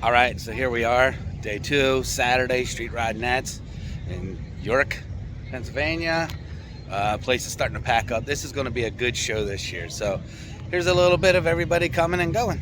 All right, so here we are, day 2, Saturday, Street Rod Nats in York, Pennsylvania. Place is starting to pack up. This is going to be a good show this year. So here's a little bit of everybody coming and going.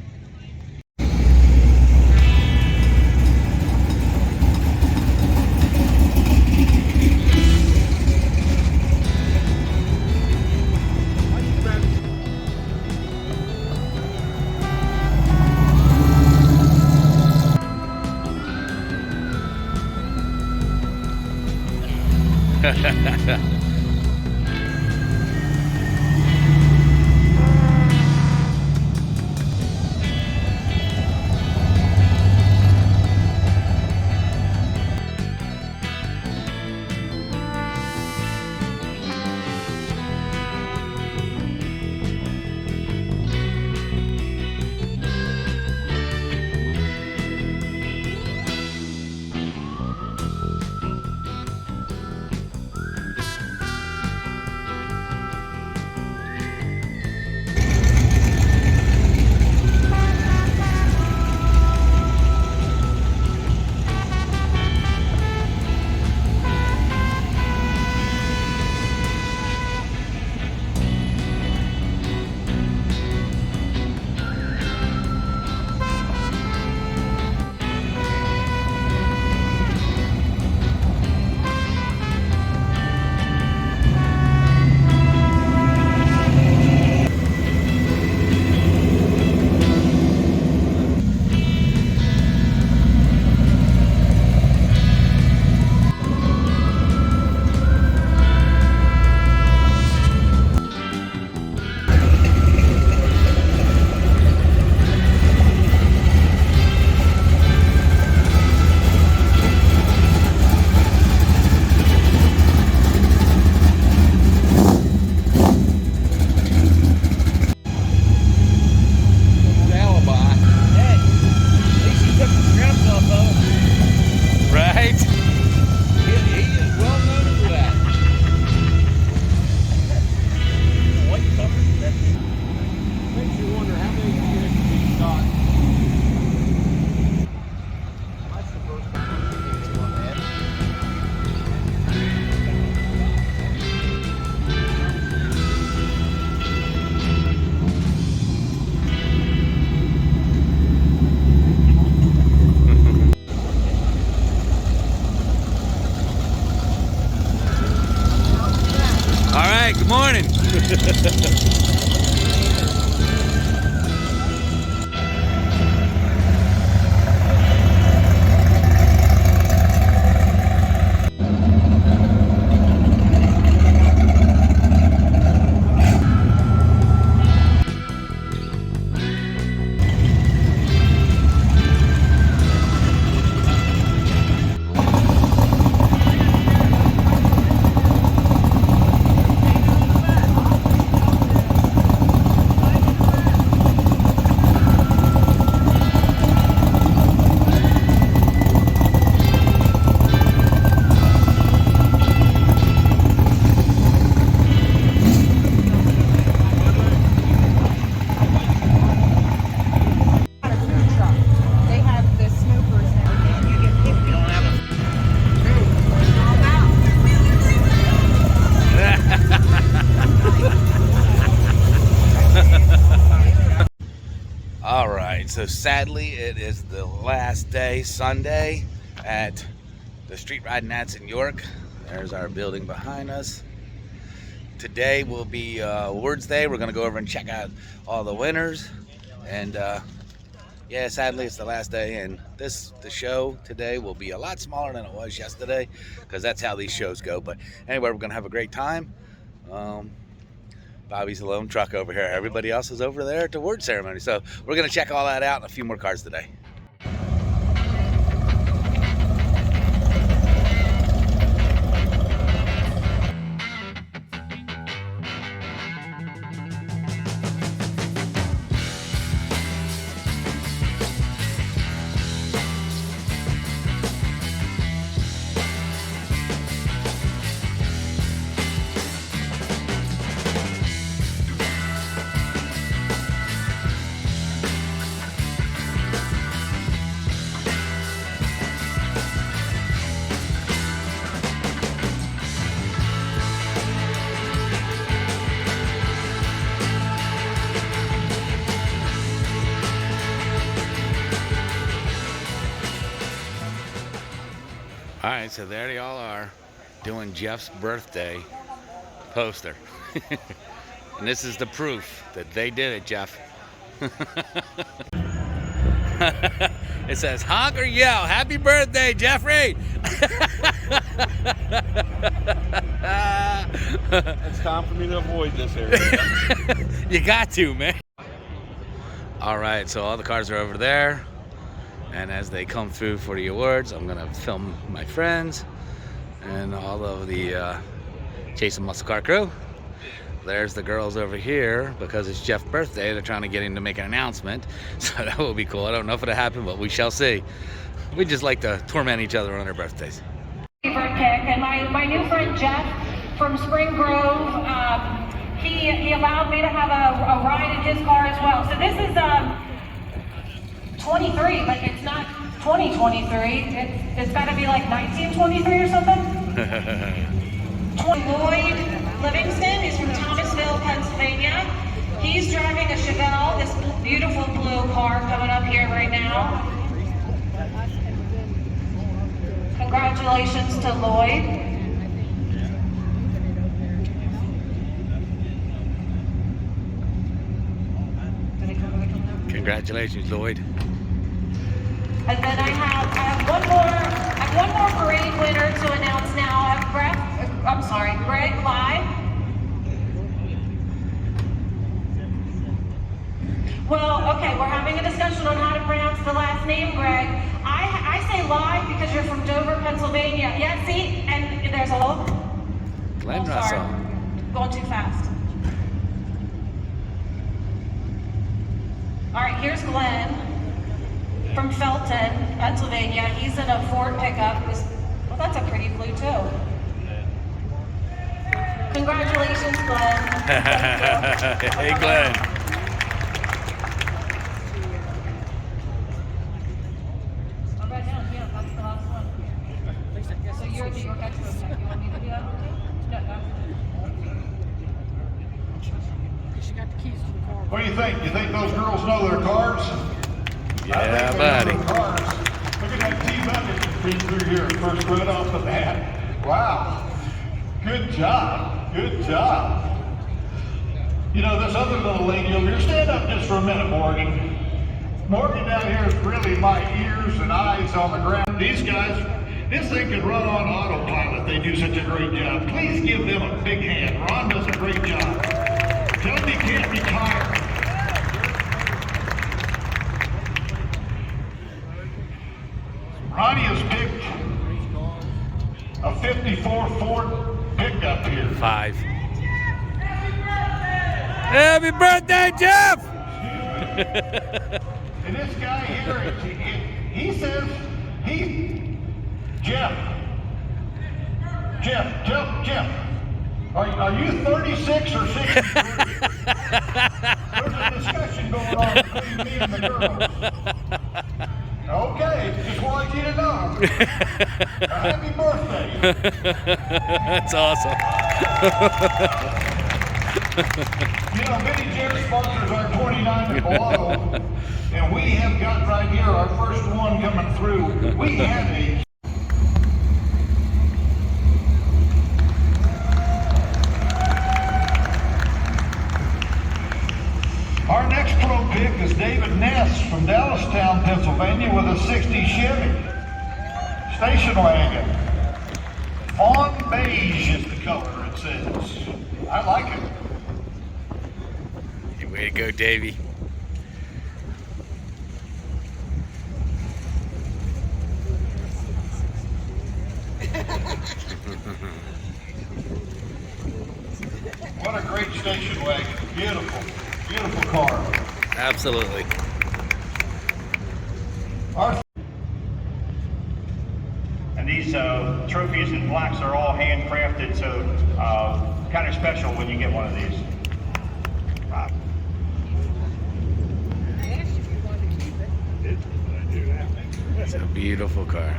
Good morning. All right, so sadly it is the last day, Sunday, at the Street Rod Nats in York. There's our building behind us. Today will be awards day. We're gonna go over and check out all the winners. And yeah, sadly it's the last day, and the show today will be a lot smaller than it was yesterday, because that's how these shows go. But anyway, we're gonna have a great time. Bobby's a lone truck over here. Everybody else is over there at the award ceremony. So we're going to check all that out and a few more cars today. All right, so there they all are doing Jeff's birthday poster. And this is the proof that they did it, Jeff. It says, honk or yell, happy birthday, Jeffrey. It's time for me to avoid this area. You got to, man. All right, so all the cars are over there. And as they come through for the awards, I'm gonna film my friends and all of the Chasing Muscle Car crew. There's the girls over here because it's Jeff's birthday. They're trying to get him to make an announcement, so that will be cool. I don't know if it'll happen, but we shall see. We just like to torment each other on their birthdays. Favorite pick, and my new friend Jeff from Spring Grove, he allowed me to have a ride in his car as well. So this is 23, but it's not 2023. It's got to be like 1923 or something. Lloyd Livingston is from Thomasville, Pennsylvania. He's driving a Chevelle, this beautiful blue car coming up here right now. Congratulations to Lloyd. Congratulations, Lloyd. And then I have one more parade winner to announce now. I have Greg Lai. Well, okay, we're having a discussion on how to pronounce the last name, Greg. I say Lai because you're from Dover, Pennsylvania. Yeah, see? And there's a little... Glenn sorry. Russell. Going too fast. All right, here's Glenn from Felton, Pennsylvania. He's in a Ford pickup. Well, that's a pretty blue too. Congratulations, Glenn. Hey, Glenn. I'll write down. Yeah, that's the last one. So you're the orchestra. You want me to do that? No. She got the keys to the car. What do you think? You think those girls know their cars? Yeah, buddy. Look at that T-bucket feed through here, first right off the bat. Wow. Good job. Good job. You know, this other little lady over here, stand up just for a minute, Morgan. Morgan down here is really my ears and eyes on the ground. These guys, this thing can run on autopilot. They do such a great job. Please give them a big hand. Ron does a great job. Tell him he can't retire. Ronnie has picked a 54 Ford pickup here. 5. Happy birthday, Jeff! And this guy here, he says, Jeff, are you 36 or 63? There's a discussion going on between me and the girls. Okay, just wanted you to know. Happy birthday. That's awesome. You know, Vinny Jerry sponsors our 29 and below, and we have got right here our first one coming through. We have a Our next pro pick is David Ness from Dallastown, Pennsylvania, with a 60 Chevy station wagon. Fawn beige is the color, it says. I like it. Way to go, Davey. What a great station wagon. Beautiful, beautiful car. Absolutely. And these trophies and plaques are all handcrafted, so kind of special when you get one of these. It's a beautiful car.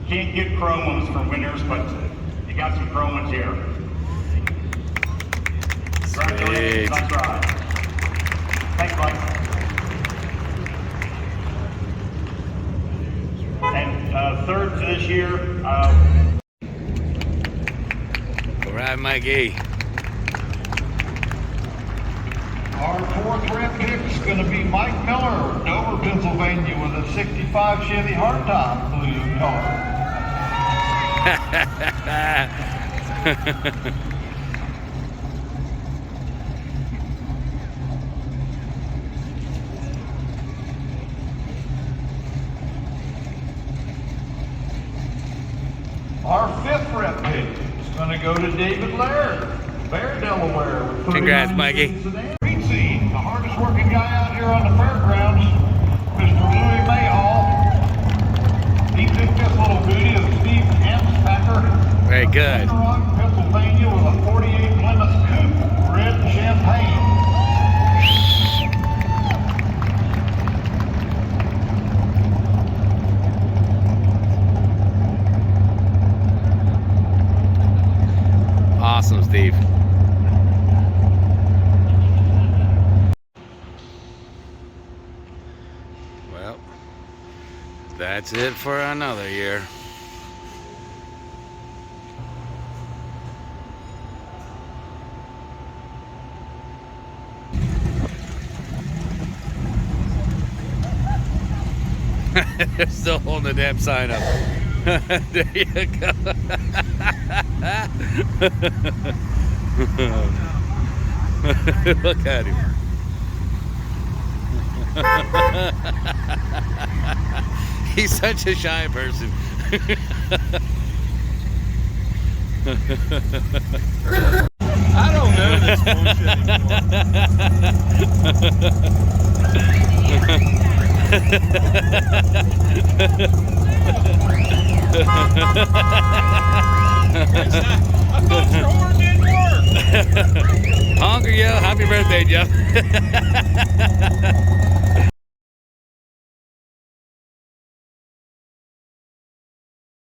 Can't get chrome ones for winners, but you got some chrome ones here. Congratulations, nice ride. Thanks, Mike. third this year. All right, Mikey. Our fourth rep pick is going to be Mike Miller, Dover, Pennsylvania, with a 65 Chevy hardtop, blue color. Our fifth rep pick is going to go to David Laird, Bear, Delaware. With Congrats, 39 Mikey. sedan. Street scene, the hardest working guy out here on the fairgrounds, Mr. Louis Mayhall. He picked this little beauty of Steve Hampspacker. Very good. Rock, Pennsylvania, with a 48 Plymouth Coupe, red champagne. Awesome, Steve. Well, that's it for another year. They're still holding the damn sign up. There you go. Look at him. He's such a shy person. I don't know this bullshit I thought your horn didn't work. Honker, yo. Happy birthday, Joe.